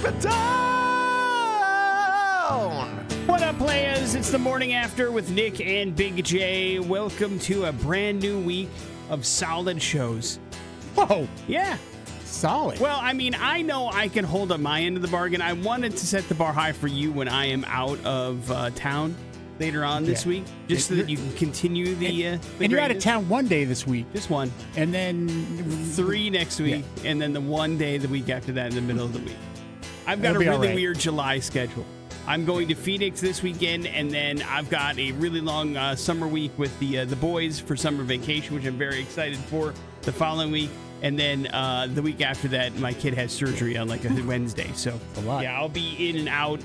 it down. What up, players? It's the morning after with Nick and Big J. Welcome to a brand new week of solid shows. Whoa, Yeah. solid. Well, I mean, I know I can hold up my end of the bargain. I wanted to set the bar high for you when I am out of town later on this week, just so that you can continue the and you're out of greatness. town one day this week, Just one. and then 3 next week, and then the one day the week after that in the middle of the week. I've got It'll a be all really right. weird July schedule. I'm going to Phoenix this weekend, and then I've got a really long summer week with the boys for summer vacation, which I'm very excited for the following week. And then the week after that, my kid has surgery on like a Wednesday. So, a lot. yeah, I'll be in and out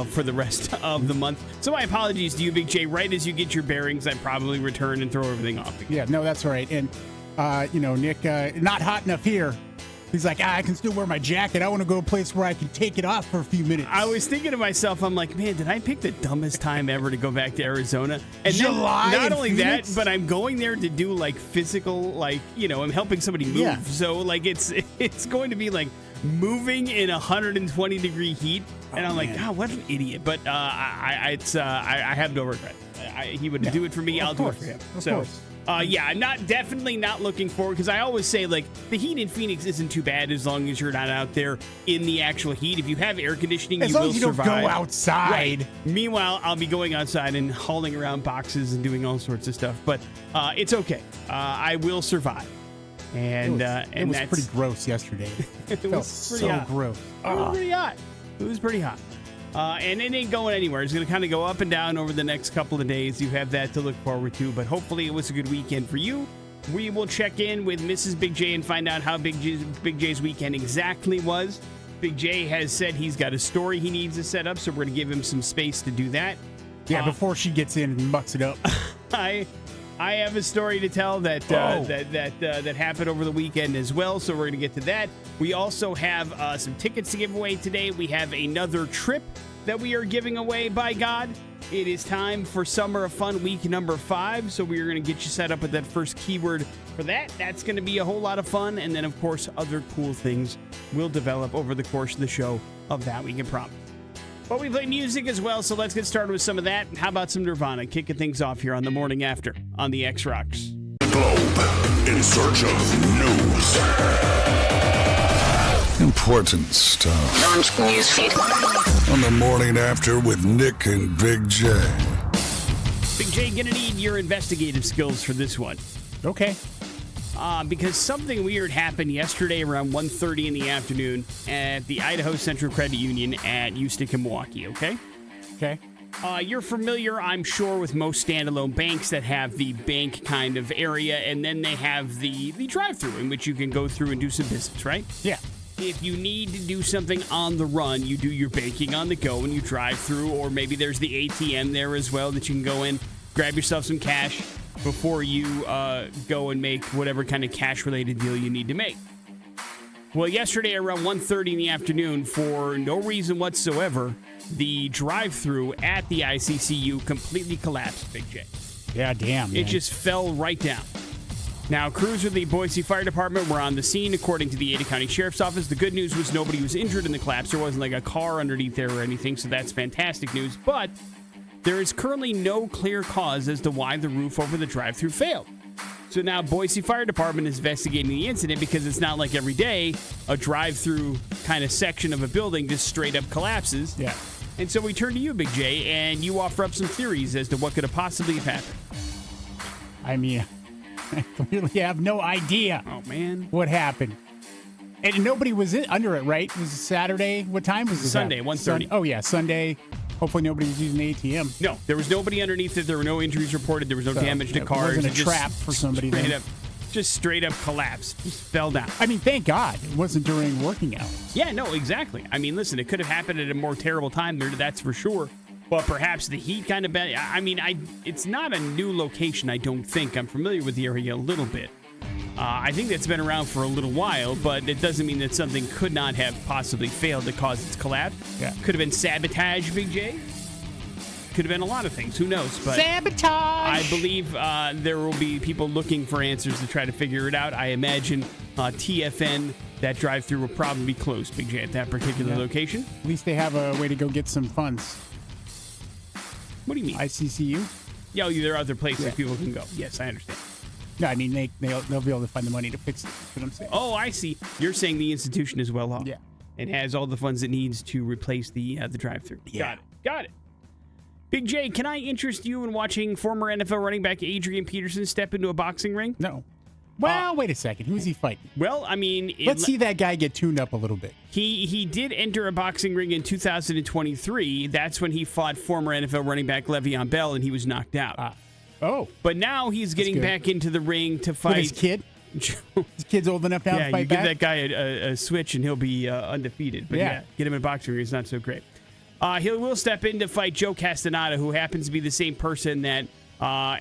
for the rest of the month. So my apologies to you, Big J. Right as you get your bearings, I probably return and throw everything off again. Yeah, no, that's all right. And, Nick, not hot enough here. He's like, I can still wear my jacket. I want to go to a place where I can take it off for a few minutes. I was thinking to myself, I'm like, man, did I pick the dumbest time ever to go back to Arizona? And then July not in only Phoenix? that, but I'm going there to do like physical, I'm helping somebody move. Yeah. So like it's going to be like moving in 120-degree heat, and I'm like, man. God, what an idiot. But I have no regret. He would do it for me. Of I'll do it course. for him. Of So. course. Yeah, I'm definitely not looking forward, because I always say, like, the heat in Phoenix isn't too bad as long as you're not out there in the actual heat. If you have air conditioning, As you long will as you survive. don't go outside. Right. Meanwhile, I'll be going outside and hauling around boxes and doing all sorts of stuff, but it's okay. I will survive. And It was that's pretty gross yesterday. it Felt was pretty so hot. gross. It was pretty hot. It was pretty hot. And it ain't going anywhere. It's going to kind of go up and down over the next couple of days. You have that to look forward to, but hopefully it was a good weekend for you. We will check in with Mrs. Big J and find out how Big J's weekend exactly was. Big J has said he's got a story he needs to set up, so we're going to give him some space to do that. Yeah, before she gets in and mucks it up. I have a story to tell that that happened over the weekend as well, so we're going to get to that. We also have some tickets to give away today. We have another trip that we are giving away, by God. It is time for Summer of Fun week number 5, so we are going to get you set up with that first keyword for that. That's going to be a whole lot of fun, and then, of course, other cool things will develop over the course of the show of that, we can promise. But we play music as well, so let's get started with some of that. How about some Nirvana? Kicking things off here on the morning after on the X-Rocks. Globe in search of news. Important stuff. Launch newsfeed. On the morning after with Nick and Big J. Big J, gonna need your investigative skills for this one. Okay. Because something weird happened yesterday around 1:30 in the afternoon at the Idaho Central Credit Union at Houston and Milwaukee, okay? Okay. You're familiar, I'm sure, with most standalone banks that have the bank kind of area, and then they have the drive-thru in which you can go through and do some business, right? Yeah. If you need to do something on the run, you do your banking on the go and you drive through, or maybe there's the ATM there as well that you can go in, grab yourself some cash before you go and make whatever kind of cash-related deal you need to make. Well, yesterday around 1:30 in the afternoon, for no reason whatsoever, the drive-thru at the ICCU completely collapsed, Big J. Yeah, damn. It man. just fell right down. Now, crews with the Boise Fire Department were on the scene, according to the Ada County Sheriff's Office. The good news was nobody was injured in the collapse. There wasn't like a car underneath there or anything, so that's fantastic news. But there is currently no clear cause as to why the roof over the drive-thru failed. So now Boise Fire Department is investigating the incident, because it's not like every day a drive-thru kind of section of a building just straight up collapses. Yeah. And so we turn to you, Big J, and you offer up some theories as to what could have possibly have happened. I mean, I clearly have no idea Oh, man. what happened. And nobody was under it, right? It was Saturday. What time was it? Sunday, 1:30. Oh, yeah, Sunday. Hopefully nobody was using the ATM. No, there was nobody underneath it. There were no injuries reported. There was no So, damage to it cars. wasn't a It just trap for somebody Straight then. up, just straight up collapsed. Just fell down. I mean, thank God it wasn't during working hours. Yeah, no, exactly. I mean, listen, it could have happened at a more terrible time there, that's for sure. But perhaps the heat kind of... it's not a new location, I don't think. I'm familiar with the area a little bit. I think that's been around for a little while, but it doesn't mean that something could not have possibly failed to cause its collapse. Yeah. Could have been sabotage, Big J. Could have been a lot of things. Who knows? But Sabotage! I believe there will be people looking for answers to try to figure it out. I imagine TFN that drive-through will probably be closed, Big J, at that particular location. At least they have a way to go get some funds. What do you mean? ICCU? Yeah, there are other places people can go. Yes, I understand. No, I mean, they'll be able to find the money to fix it. That's what I'm saying. Oh, I see. You're saying the institution is well off. Yeah. And has all the funds it needs to replace the drive-through. Yeah. Got it. Big J, can I interest you in watching former NFL running back Adrian Peterson step into a boxing ring? No. Well, wait a second. Who's he fighting? Well, I mean... Let's see that guy get tuned up a little bit. He did enter a boxing ring in 2023. That's when he fought former NFL running back Le'Veon Bell, and he was knocked out. But now he's getting back into the ring to fight... With his kid? His kid's old enough now to fight you back? give that guy a switch, and he'll be undefeated. But get him in a boxing ring is not so great. He will step in to fight Joe Castaneda, who happens to be the same person that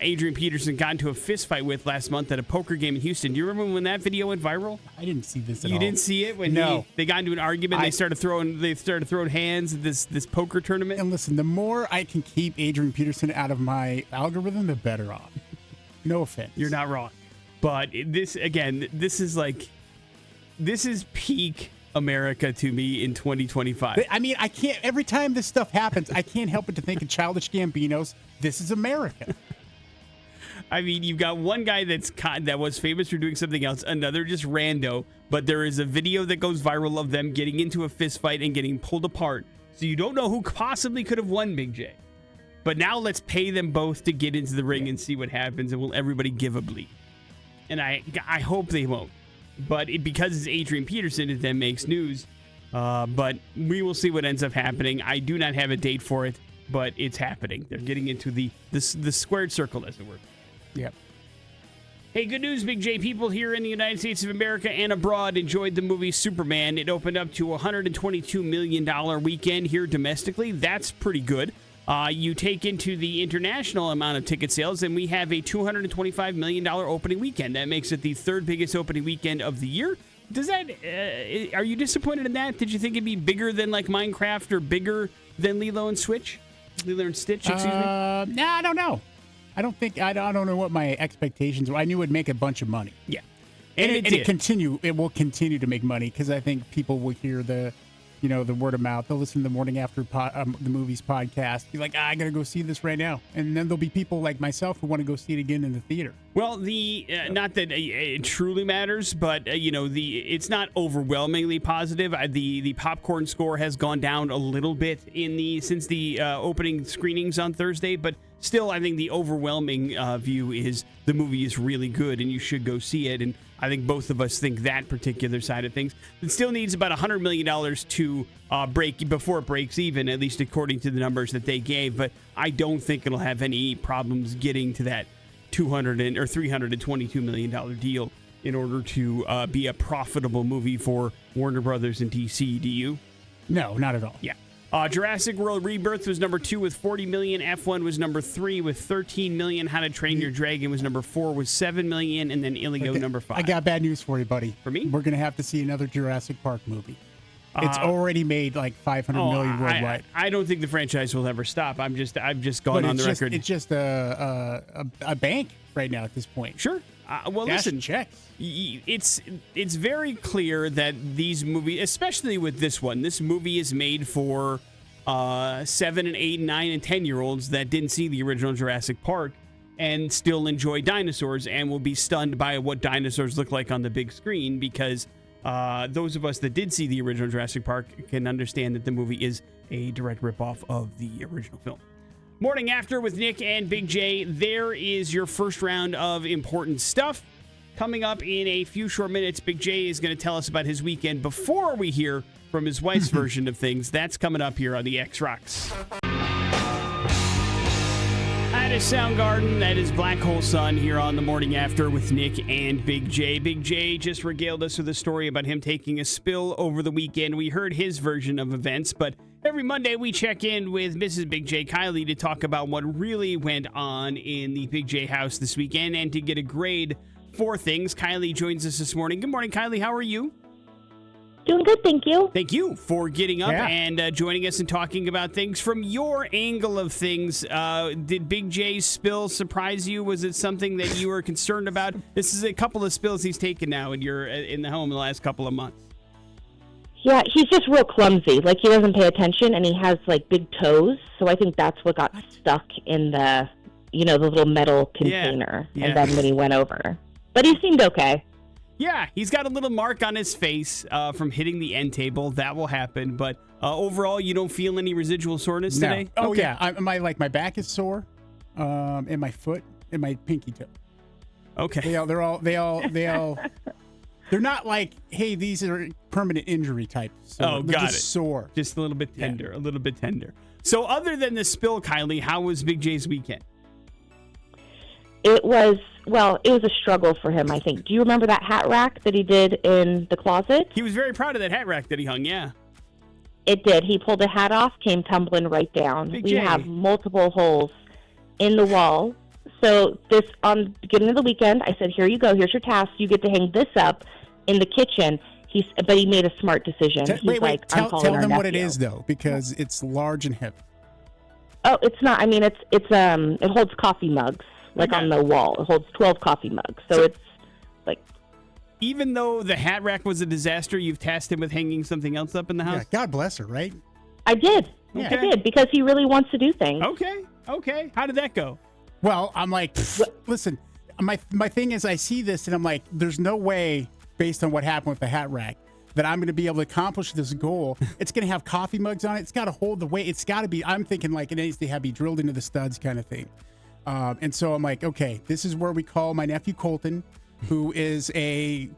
Adrian Peterson got into a fist fight with last month at a poker game in Houston. Do you remember when that video went viral? I didn't see this at all. You didn't see it when they got into an argument. They started throwing hands at this poker tournament. And listen, the more I can keep Adrian Peterson out of my algorithm, the better off. No offense. You're not wrong, but this is peak America to me in 2025. I mean, I can't. Every time this stuff happens, I can't help but to think of Childish Gambino's "This Is America." I mean, you've got one guy that was famous for doing something else, another just rando, but there is a video that goes viral of them getting into a fist fight and getting pulled apart. So you don't know who possibly could have won, Big J. But now let's pay them both to get into the ring and see what happens, and will everybody give a bleep? And I hope they won't. But because it's Adrian Peterson, it then makes news. But we will see what ends up happening. I do not have a date for it, but it's happening. They're getting into the squared circle, as it were. Yep. Hey, good news, Big J. People here in the United States of America and abroad enjoyed the movie Superman. It opened up to a $122 million weekend here domestically. That's pretty good. You take into the international amount of ticket sales, and we have a $225 million opening weekend. That makes it the third biggest opening weekend of the year. Does that? Are you disappointed in that? Did you think it'd be bigger than like Minecraft or bigger than Lilo and Stitch? Excuse me. No, I don't know. I don't know what my expectations were. I knew it would make a bunch of money. Yeah, and it did. It will continue to make money because I think people will hear the word of mouth. They'll listen to the Morning After the Movies podcast. Be like, I got to go see this right now. And then there'll be people like myself who want to go see it again in the theater. Well, not that it truly matters, but it's not overwhelmingly positive. The popcorn score has gone down a little bit since the opening screenings on Thursday, but still, I think the overwhelming view is the movie is really good and you should go see it. And I think both of us think that particular side of things. It still needs about $100 million to break before it breaks even, at least according to the numbers that they gave. But I don't think it'll have any problems getting to that $322 million deal in order to be a profitable movie for Warner Brothers and DC. Do you? No, not at all. Yeah. Jurassic World Rebirth was number 2 with 40 million. F1 was number 3 with 13 million. How to Train Your Dragon was number 4 with 7 million. And then Ilio number 5. I got bad news for you, buddy. For me? We're going to have to see another Jurassic Park movie. It's already made like 500 million worldwide. I don't think the franchise will ever stop. I've just gone on the record. It's just a bank right now at this point. Sure. Well, listen, checks. It's very clear that these movies, especially with this one, this movie is made for 7 and 8 and 9 and 10-year-olds that didn't see the original Jurassic Park and still enjoy dinosaurs and will be stunned by what dinosaurs look like on the big screen because those of us that did see the original Jurassic Park can understand that the movie is a direct ripoff of the original film. Morning After with Nick and Big J. There is your first round of important stuff. Coming up in a few short minutes, Big J is going to tell us about his weekend before we hear from his wife's version of things. That's coming up here on the X Rocks. That is Soundgarden. That is Black Hole Sun here on the Morning After with Nick and Big J. Big J just regaled us with a story about him taking a spill over the weekend. We heard his version of events, but every Monday we check in with Mrs. Big J, Kylie, to talk about what really went on in the Big J house this weekend and to get a grade for things. Kylie joins us this morning. Good morning, Kylie. How are you? Doing good, thank you. Thank you for getting up and joining us and talking about things from your angle of things. Did Big J's spill surprise you? Was it something that you were concerned about? This is a couple of spills he's taken now in the home in the last couple of months. Yeah, he's just real clumsy. Like, he doesn't pay attention, and he has, like, big toes. So I think that's what got stuck in the, the little metal container. Yeah. And then when he went over. But he seemed okay. Yeah, he's got a little mark on his face from hitting the end table. That will happen. But overall, you don't feel any residual soreness today? Oh, Okay. yeah. My back is sore, and my foot and my pinky toe. Okay. They're not like, hey, these are permanent injury type. Oh, they're got just it. sore. Just a little bit tender, a little bit tender. So other than the spill, Kylie, how was Big J's weekend? It was a struggle for him, I think. Do you remember that hat rack that he did in the closet? He was very proud of that hat rack that he hung, yeah. It did. He pulled a hat off, came tumbling right down. Big We J. have multiple holes in the wall. So on the beginning of the weekend, I said, here you go. Here's your task. You get to hang this up in the kitchen. But he made a smart decision. Tell them what it is, though, because it's large and heavy. Oh, it's not. I mean, it holds coffee mugs, like on the wall. It holds 12 coffee mugs. So it's like. Even though the hat rack was a disaster, you've tasked him with hanging something else up in the house? Yeah, God bless her, right? I did. Yeah. I did, because he really wants to do things. Okay. How did that go? Well, I'm like, listen, my thing is I see this and I'm like, there's no way, based on what happened with the hat rack, that I'm going to be able to accomplish this goal. It's going to have coffee mugs on it. It's got to hold the weight. It's got to be, I'm thinking like it needs to be drilled into the studs kind of thing. And so I'm like, okay, this is where we call my nephew Colton, who is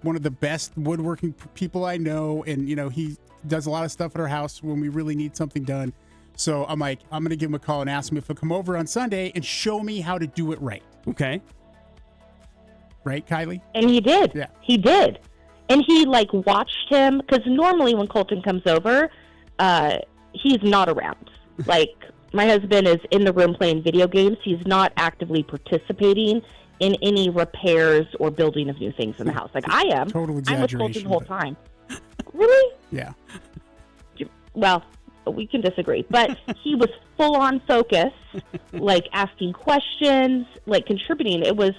one of the best woodworking people I know. And, he does a lot of stuff at our house when we really need something done. So I'm like, I'm going to give him a call and ask him if he'll come over on Sunday and show me how to do it right. Okay. Right, Kylie? And he did. Yeah. He did. And he, watched him, because normally when Colton comes over, he's not around. Like, my husband is in the room playing video games. He's not actively participating in any repairs or building of new things in the house. Like I am. Total I'm with exaggeration. Colton the whole time. Really? Yeah. Well, we can disagree. But he was full on focus, asking questions, contributing. It was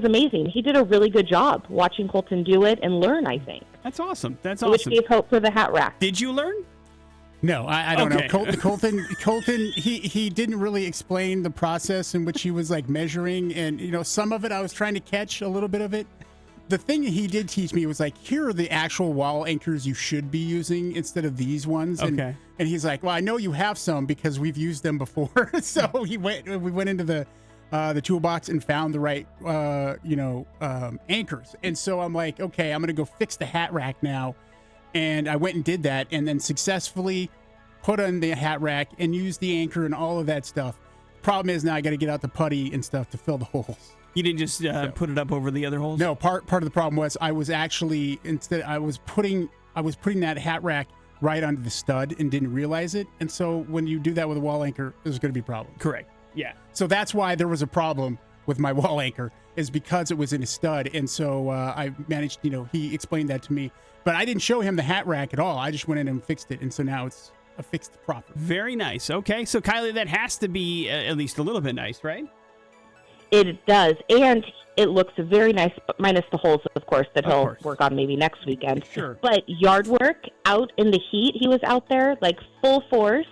amazing. He did a really good job watching Colton do it and learn, I think. That's awesome. Which gave hope for the hat rack. Did you learn? No, I don't Okay. know. Colton, he didn't really explain the process in which he was measuring, and some of it I was trying to catch a little bit of it. The thing he did teach me was here are the actual wall anchors you should be using instead of these ones. Okay. And he's like, well, I know you have some because we've used them before. So we went into the toolbox and found the right anchors. And so I'm like, okay, I'm gonna go fix the hat rack now. And I went and did that, and then successfully put on the hat rack and used the anchor and all of that stuff. Problem is now I got to get out the putty and stuff to fill the holes. You didn't just put it up over the other holes? No, part of the problem was I was actually I was putting that hat rack right onto the stud and didn't realize it. And so when you do that with a wall anchor, there's going to be a problem. Correct. Yeah. So that's why there was a problem with my wall anchor, is because it was in a stud. And so I managed, he explained that to me. But I didn't show him the hat rack at all. I just went in and fixed it. And so now it's fixed properly. Very nice. Okay. So, Kylie, that has to be at least a little bit nice, right? It does. And it looks very nice, minus the holes, of course, that he'll work on maybe next weekend. Sure. But yard work out in the heat, he was out there full force.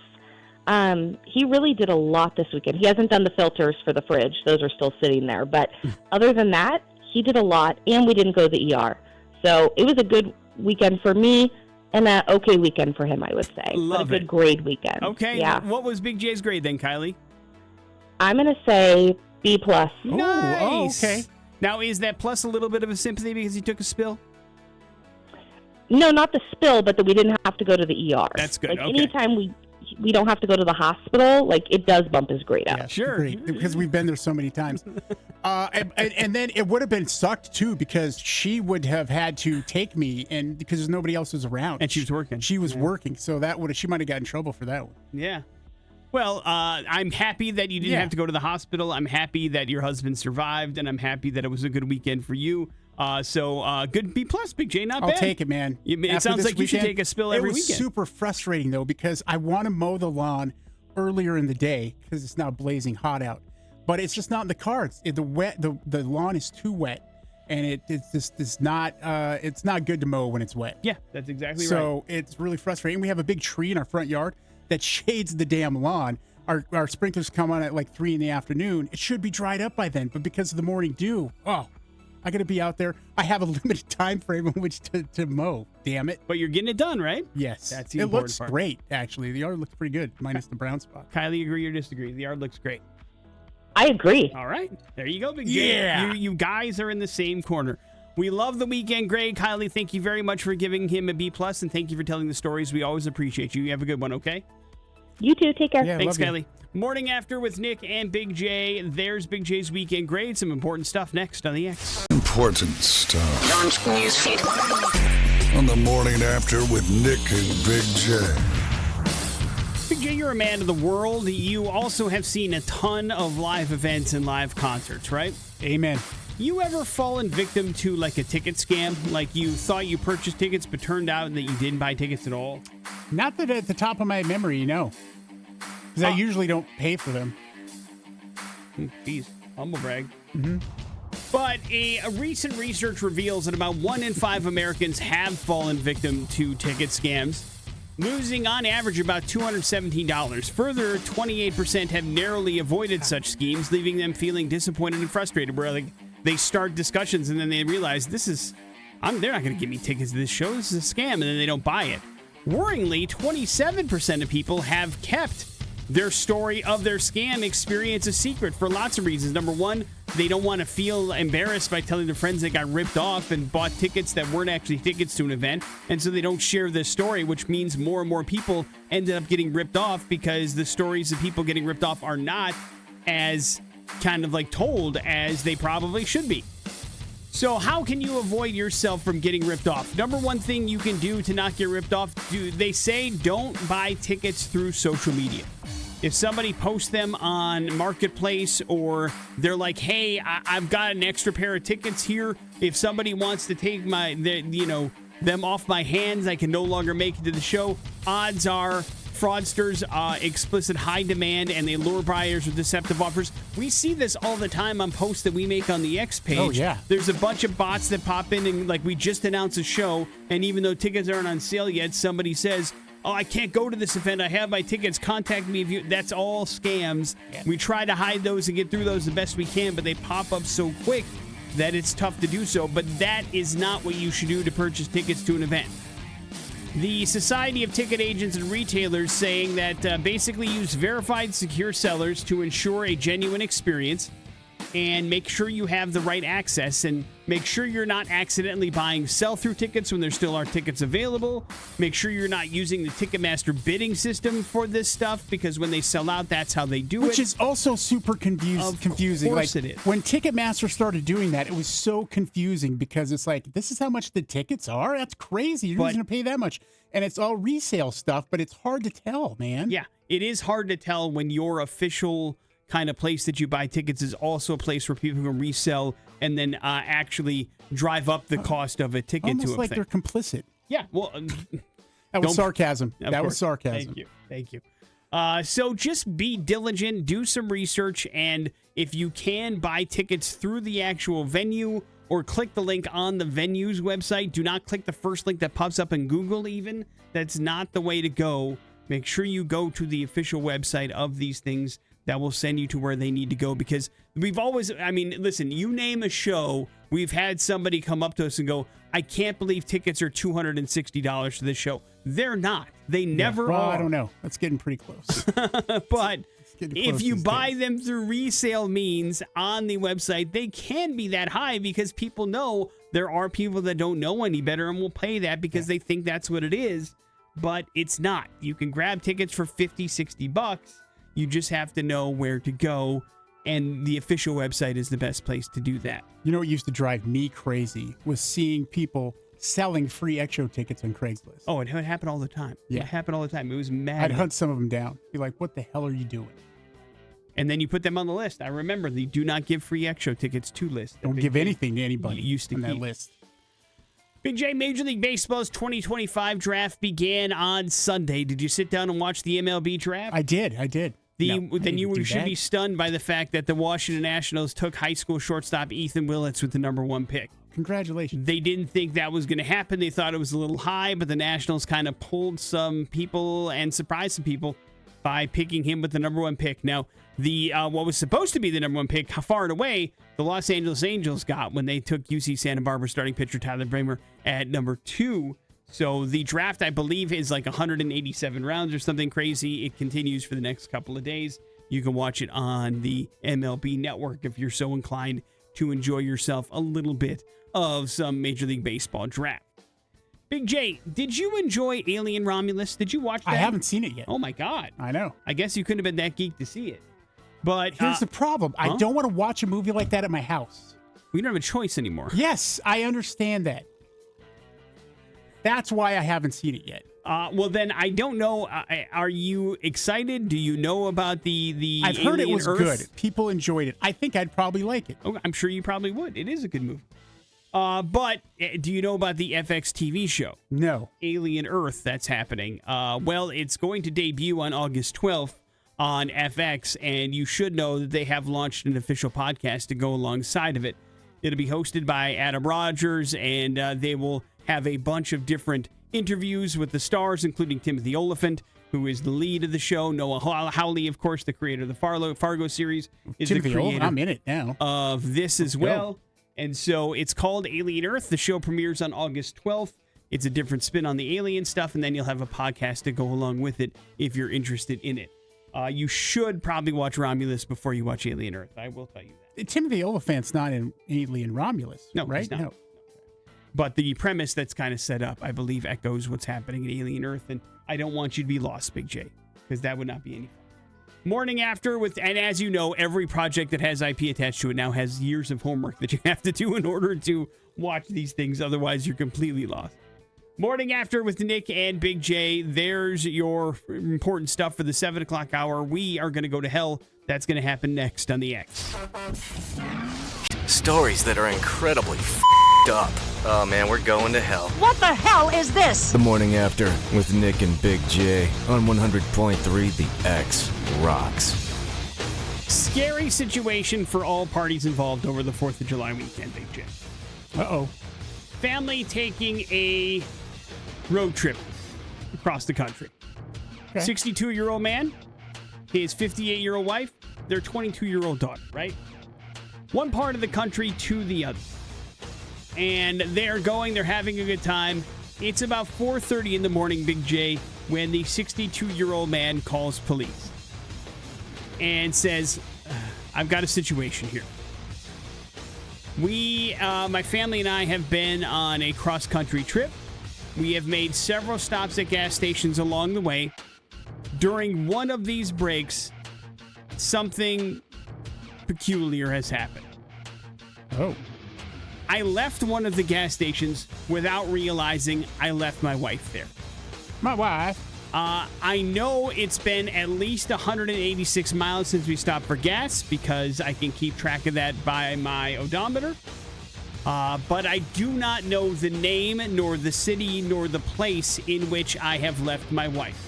He really did a lot this weekend. He hasn't done the filters for the fridge. Those are still sitting there. But other than that, he did a lot, and we didn't go to the ER. So it was a good weekend for me and an okay weekend for him, I would say. Love but a good grade weekend. Okay. Yeah. What was Big J's grade then, Kylie? I'm going to say B+. Nice. Oh, okay. Now, is that plus a little bit of a sympathy because he took a spill? No, not the spill, but that we didn't have to go to the ER. That's good. Okay. Anytime we don't have to go to the hospital, it does bump his grade up. Yeah, Sure. Great, because we've been there so many times. And then it would have been sucked too, because she would have had to take me, and because there's nobody else was around. And she was working. She was working, so she might have gotten in trouble for that one. Yeah. Well, I'm happy that you didn't have to go to the hospital. I'm happy that your husband survived, and I'm happy that it was a good weekend for you. So good B+, Big J, not bad. I'll take it, man. It sounds like you should take a spill every weekend. It was super frustrating, though, because I want to mow the lawn earlier in the day because it's now blazing hot out. But it's just not in the cards. The lawn is too wet, and it's not good to mow when it's wet. Yeah, that's exactly right. So it's really frustrating. We have a big tree in our front yard that shades the damn lawn. Our sprinklers come on at like 3 in the afternoon. It should be dried up by then, but because of the morning dew, I got to be out there. I have a limited time frame in which to mow. Damn it! But you're getting it done, right? Yes, That's the it important looks part. great. Actually, the yard looks pretty good, minus the brown spot. Kylie, agree or disagree? The yard looks great. I agree. All right, there you go, Big J. Yeah. You guys are in the same corner. We love the weekend, Greg. Kylie, thank you very much for giving him a B+, and thank you for telling the stories. We always appreciate you. You have a good one, okay? You too. Take care. Yeah, Thanks, love you. Kylie. Morning After with Nick and Big J. There's Big J's weekend grade. Some important stuff next on the X. Important stuff Launch newsfeed. on the Morning After with Nick and Big J. Big J, you're a man of the world. You also have seen a ton of live events and live concerts, right? Amen. You ever fallen victim to like a ticket scam? Like you thought you purchased tickets, but turned out that you didn't buy tickets at all? Not that at the top of my memory, because I usually don't pay for them. Jeez, humble brag. But a recent research reveals that about 1 in 5 Americans have fallen victim to ticket scams, losing on average about $217. Further, 28% have narrowly avoided such schemes, leaving them feeling disappointed and frustrated, where they start discussions and then they realize they're not going to give me tickets to this show. This is a scam, and then they don't buy it. Worryingly, 27% of people have kept their story of their scam experience a secret for lots of reasons. Number one, they don't want to feel embarrassed by telling their friends they got ripped off and bought tickets that weren't actually tickets to an event. And so they don't share this story, which means more and more people ended up getting ripped off because the stories of people getting ripped off are not as kind of like told as they probably should be. So how can you avoid yourself from getting ripped off? Number one thing you can do to not get ripped off, they say don't buy tickets through social media. If somebody posts them on Marketplace or they're like, hey, I've got an extra pair of tickets here. If somebody wants to take them off my hands, I can no longer make it to the show. Odds are fraudsters explicit high demand and they lure buyers with deceptive offers. We see this all the time on posts that we make on the X page. Oh, yeah. There's a bunch of bots that pop in and like we just announced a show, and even though tickets aren't on sale yet, somebody says, oh, I can't go to this event. I have my tickets. Contact me if you... That's all scams. Yeah. We try to hide those and get through those the best we can, but they pop up so quick that it's tough to do so. But that is not what you should do to purchase tickets to an event. The Society of Ticket Agents and Retailers saying that basically use verified secure sellers to ensure a genuine experience and make sure you have the right access and make sure you're not accidentally buying sell-through tickets when there still are tickets available. Make sure you're not using the Ticketmaster bidding system for this stuff because when they sell out, that's how they do it. Which is also super confusing. Of course like, it is. When Ticketmaster started doing that, it was so confusing because it's like, this is how much the tickets are? That's crazy. You're just going to pay that much. And it's all resale stuff, but it's hard to tell, man. Yeah, it is hard to tell when your official kind of place that you buy tickets is also a place where people can resell and then actually drive up the cost of a ticket Almost to a like thing. they're complicit. Yeah, well, that was sarcasm. Of That course. was sarcasm. Thank you. So just be diligent, do some research, and if you can, buy tickets through the actual venue or click the link on the venue's website. Do not click the first link that pops up in Google even. That's not the way to go. Make sure you go to the official website of these things. That will send you to where they need to go because we've always, listen, you name a show, we've had somebody come up to us and go, I can't believe tickets are $260 to this show. They're not. They never well, are. I don't know. That's getting pretty close. But if you buy days. them through resale means on the website, they can be that high because people know there are people that don't know any better and will pay that because they think that's what it is. But it's not. You can grab tickets for $50, $60. You just have to know where to go, and the official website is the best place to do that. You know what used to drive me crazy was seeing people selling free extra tickets on Craigslist. Oh, it happened all the time. Yeah. It happened all the time. It was mad. I'd hunt some of them down. Be like, what the hell are you doing? And then you put them on the list. I remember the do not give free extra tickets to list. Don't give anything to anybody used to on that keep. list. Big J, Major League Baseball's 2025 draft began on Sunday. Did you sit down and watch the MLB draft? I did. Then you should that. be stunned by the fact that the Washington Nationals took high school shortstop Ethan Willits with the number 1 pick. Congratulations. They didn't think that was going to happen. They thought it was a little high, but the Nationals kind of pulled some people and surprised some people by picking him with the number 1 pick. Now, the what was supposed to be the number 1 pick, far and away, the Los Angeles Angels got when they took UC Santa Barbara starting pitcher Tyler Bramer at number 2. So the draft, I believe, is like 187 rounds or something crazy. It continues for the next couple of days. You can watch it on the MLB Network if you're so inclined to enjoy yourself a little bit of some Major League Baseball draft. Big J, did you enjoy Alien Romulus? Did you watch that? I haven't seen it yet. Oh, my God. I know. I guess you couldn't have been that geek to see it. But Here's the problem. I don't want to watch a movie like that at my house. we don't have a choice anymore. Yes, I understand that. That's why I haven't seen it yet. Well, then I don't know. Are you excited? Do you know about the I've heard it Alien was Earth? good. People enjoyed it. I think I'd probably like it. Oh, I'm sure you probably would. It is a good movie. But do you know about the FX TV show? No. Alien Earth that's happening. Well, it's going to debut on August 12th on FX, and you should know that they have launched an official podcast to go alongside of it. It'll be hosted by Adam Rogers, and they will have a bunch of different interviews with the stars, including Timothy Olyphant, who is the lead of the show. Noah Hawley, of course, the creator of the Fargo series, is Timothy the creator I'm in it now. of this as well. And so it's called Alien Earth. The show premieres on August 12th. It's a different spin on the alien stuff, and then you'll have a podcast to go along with it if you're interested in it. You should probably watch Romulus before you watch Alien Earth. I will tell you that. Timothy Olyphant's not in Alien Romulus, No, right? he's not. No. But the premise that's kind of set up, I believe, echoes what's happening in Alien Earth, and I don't want you to be lost, Big J, because that would not be any fun. Morning After, and as you know, every project that has IP attached to it now has years of homework that you have to do in order to watch these things. Otherwise, you're completely lost. Morning After with Nick and Big J. There's your important stuff for the 7 o'clock hour. We are going to go to hell. That's going to happen next on the X. Stories that are incredibly up. Oh man, we're going to hell. What the hell is this? The Morning After with Nick and Big J on 100.3 The X rocks. Scary situation for all parties involved over the 4th of July weekend, Big J. Uh-oh. Family taking a road trip across the country. Okay. 62-year-old man, his 58-year-old wife, their 22-year-old daughter, right? One part of the country to the other. And they're having a good time. It's about 4:30 in the morning, Big J, when the 62-year-old man calls police and says, I've got a situation here. My family and I have been on a cross-country trip. We have made several stops at gas stations along the way. During one of these breaks, something peculiar has happened. Oh. I left one of the gas stations without realizing I left my wife there. My wife. I know it's been at least 186 miles since we stopped for gas because I can keep track of that by my odometer. But I do not know the name, nor the city, nor the place in which I have left my wife.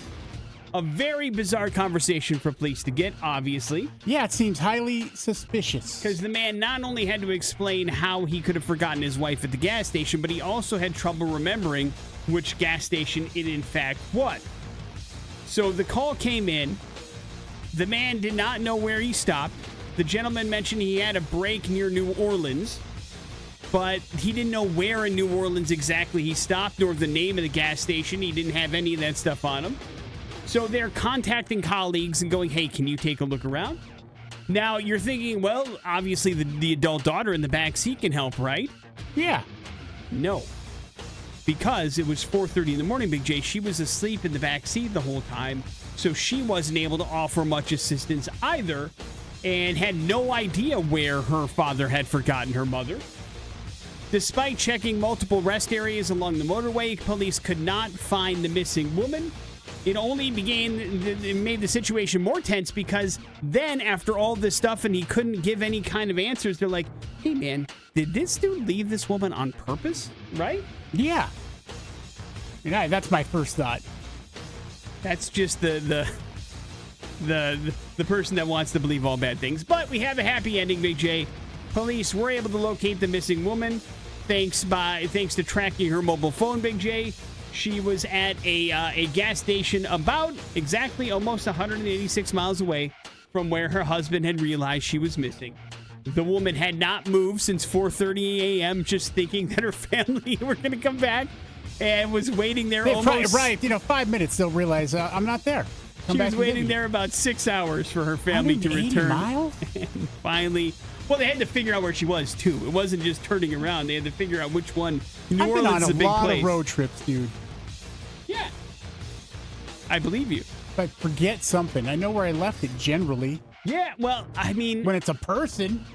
A very bizarre conversation for police to get, obviously. Yeah, it seems highly suspicious. Because the man not only had to explain how he could have forgotten his wife at the gas station, but he also had trouble remembering which gas station it in fact was. So the call came in. The man did not know where he stopped. The gentleman mentioned he had a break near New Orleans, but he didn't know where in New Orleans exactly he stopped, nor the name of the gas station. He didn't have any of that stuff on him. So they're contacting colleagues and going, hey, can you take a look around? Now, you're thinking, well, obviously the adult daughter in the back seat can help, right? Yeah. No. Because it was 4:30 in the morning, Big J. She was asleep in the back seat the whole time, so she wasn't able to offer much assistance either and had no idea where her father had forgotten her mother. Despite checking multiple rest areas along the motorway, police could not find the missing woman. It made the situation more tense because then after all this stuff and he couldn't give any kind of answers, they're like, hey man, did this dude leave this woman on purpose? Right? Yeah. And that's my first thought. That's just the the person that wants to believe all bad things. But we have a happy ending, Big J. Police were able to locate the missing woman thanks to tracking her mobile phone, Big J. She was at a gas station about exactly almost 186 miles away from where her husband had realized she was missing. The woman had not moved since 4:30 a.m., just thinking that her family were going to come back, and was waiting there almost... Right, 5 minutes, they'll realize I'm not there. She was waiting there about 6 hours for her family to return. Miles? And finally... Well, they had to figure out where she was, too. It wasn't just turning around. They had to figure out which one. New I've Orleans is a big place. been on a lot of road trips, dude. Yeah. I believe you. If I forget something, I know where I left it generally. Yeah, well, I mean... When it's a person...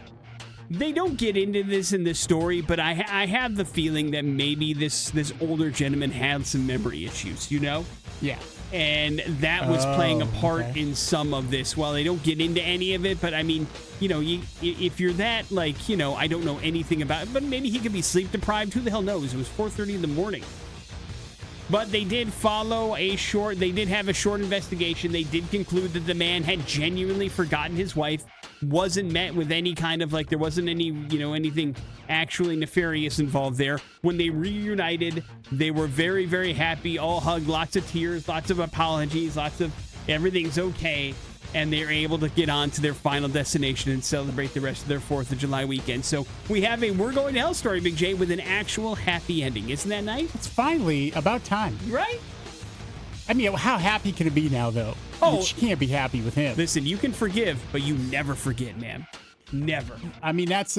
They don't get into this in this story, but I have the feeling that maybe this older gentleman had some memory issues, Yeah. And that was playing a part in some of this. While they don't get into any of it, but I mean, if you're that, I don't know anything about it, but maybe he could be sleep deprived. Who the hell knows? It was 4:30 in the morning. But they did they did have a short investigation. They did conclude that the man had genuinely forgotten his wife, wasn't met with any kind of there wasn't any, anything actually nefarious involved there. When they reunited, they were very, very happy, all hugged, lots of tears, lots of apologies, lots of everything's okay. And they're able to get on to their final destination and celebrate the rest of their 4th of July weekend. So we have a We're Going to Hell story, Big J, with an actual happy ending. Isn't that nice? It's finally about time. Right? I mean, how happy can it be now, though? She can't be happy with him. Listen, you can forgive, but you never forget, man. Never. I mean, that's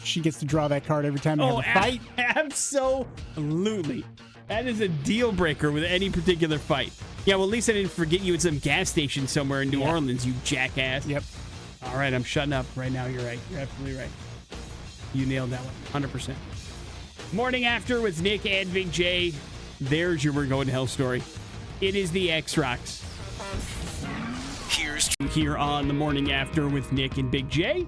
she gets to draw that card every time they have a fight. Absolutely. That is a deal breaker with any particular fight. Yeah, well, at least I didn't forget you at some gas station somewhere in New Orleans, you jackass. Yep. All right, I'm shutting up right now. You're right. You're absolutely right. You nailed that one, 100%. Morning After with Nick and Big J. There's your We're Going to Hell story. It is the X-Rocks. Here's here on the Morning After with Nick and Big J.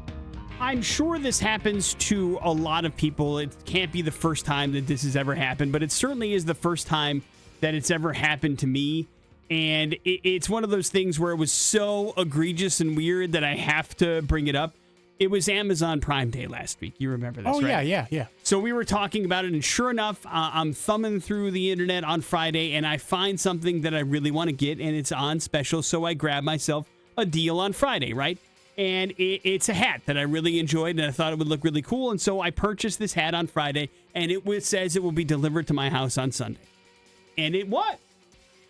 I'm sure this happens to a lot of people. It can't be the first time that this has ever happened, but it certainly is the first time that it's ever happened to me. And it's one of those things where it was so egregious and weird that I have to bring it up. It was Amazon Prime Day last week. You remember this, right? Yeah. So we were talking about it, and sure enough, I'm thumbing through the internet on Friday, and I find something that I really want to get, and it's on special, so I grab myself a deal on Friday, right? And it's a hat that I really enjoyed, and I thought it would look really cool, and so I purchased this hat on Friday, and it says it will be delivered to my house on Sunday. And it was.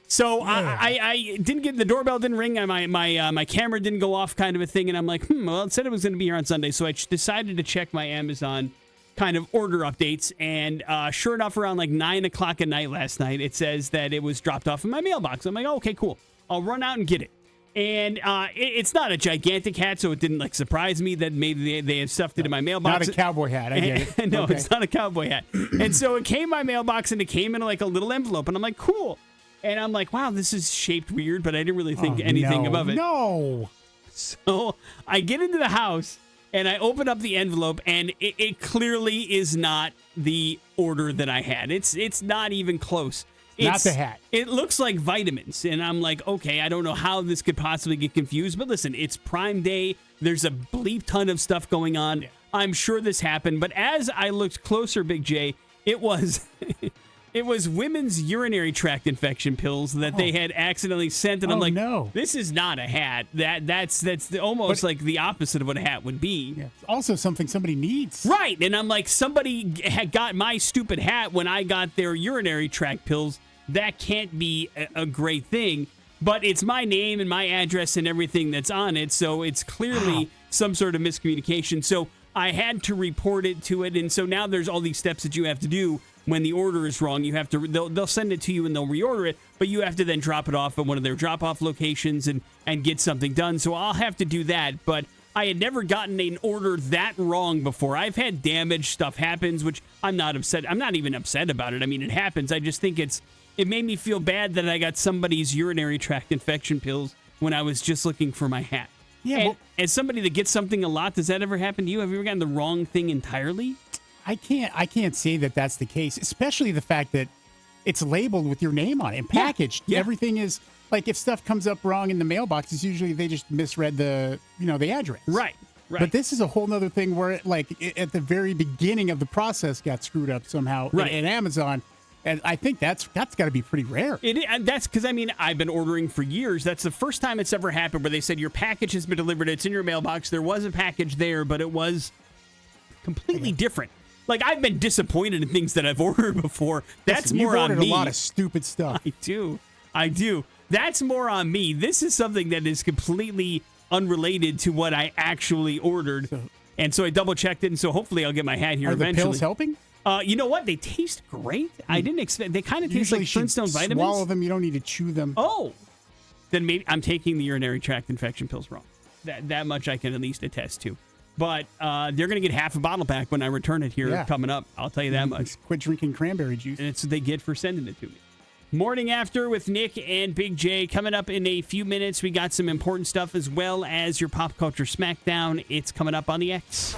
So I didn't get the doorbell, didn't ring, my camera didn't go off, kind of a thing, and I'm like, well, it said it was going to be here on Sunday, so I decided to check my Amazon kind of order updates, and sure enough, around 9 o'clock at night last night, it says that it was dropped off in my mailbox. I'm like, oh, okay, cool. I'll run out and get it. And it's not a gigantic hat, so it didn't surprise me that maybe they have stuffed it in my mailbox. Not a cowboy hat, I get it. No, okay. It's not a cowboy hat. And so it came in my mailbox, and it came in a little envelope, and I'm like, cool. And I'm like, wow, this is shaped weird, but I didn't really think anything above it. No. So I get into the house, and I open up the envelope, and it clearly is not the order that I had. It's not even close. Not the hat. It looks like vitamins. And I'm like, okay, I don't know how this could possibly get confused. But listen, it's Prime Day. There's a bleep ton of stuff going on. Yeah. I'm sure this happened. But as I looked closer, Big J, it was women's urinary tract infection pills that they had accidentally sent. And I'm like, no, this is not a hat. That's almost like the opposite of what a hat would be. Yeah. It's also something somebody needs. Right. And I'm like, somebody had got my stupid hat when I got their urinary tract pills. That can't be a great thing, but it's my name and my address and everything that's on it, so it's clearly some sort of miscommunication. So I had to report it to it, and so now there's all these steps that you have to do when the order is wrong. You have to they'll send it to you and they'll reorder it, but you have to then drop it off at one of their drop-off locations and get something done. So I'll have to do that, but I had never gotten an order that wrong before. I've had damage, stuff happens, which I'm not upset. I'm not even upset about it. I mean, it happens. I just think it made me feel bad that I got somebody's urinary tract infection pills when I was just looking for my hat. Yeah. And as somebody that gets something a lot, does that ever happen to you? Have you ever gotten the wrong thing entirely? I can't say that that's the case, especially the fact that it's labeled with your name on it and packaged. Yeah. Everything is like if stuff comes up wrong in the mailbox, it's usually they just misread the address. Right. But this is a whole nother thing where at the very beginning of the process got screwed up somehow in Amazon. And I think that's got to be pretty rare. And that's because, I've been ordering for years. That's the first time it's ever happened where they said your package has been delivered. It's in your mailbox. There was a package there, but it was completely different. Like, I've been disappointed in things that I've ordered before. That's more on me. You've ordered a lot of stupid stuff. I do. That's more on me. This is something that is completely unrelated to what I actually ordered. And so I double-checked it, and so hopefully I'll get my hat here eventually. Are the pills helping? You know what? They taste great. I didn't expect. They kind of taste like Flintstone vitamins. Swallow them. You don't need to chew them. Oh, then maybe I'm taking the urinary tract infection pills wrong. That much I can at least attest to. But they're going to get half a bottle back when I return it here coming up. I'll tell you that much. Quit drinking cranberry juice. And it's what they get for sending it to me. Morning After with Nick and Big J. Coming up in a few minutes. We got some important stuff as well as your Pop Culture Smackdown. It's coming up on the X.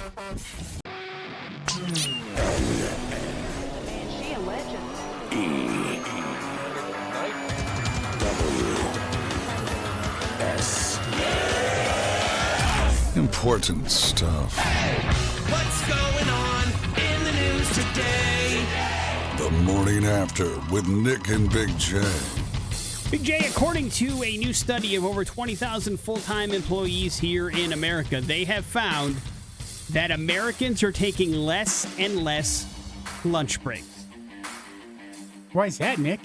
Important stuff. What's going on in the news today? The Morning After with Nick and Big J. Big J, according to a new study of over 20,000 full-time employees here in America, they have found that Americans are taking less and less lunch breaks. Why is that, Nick?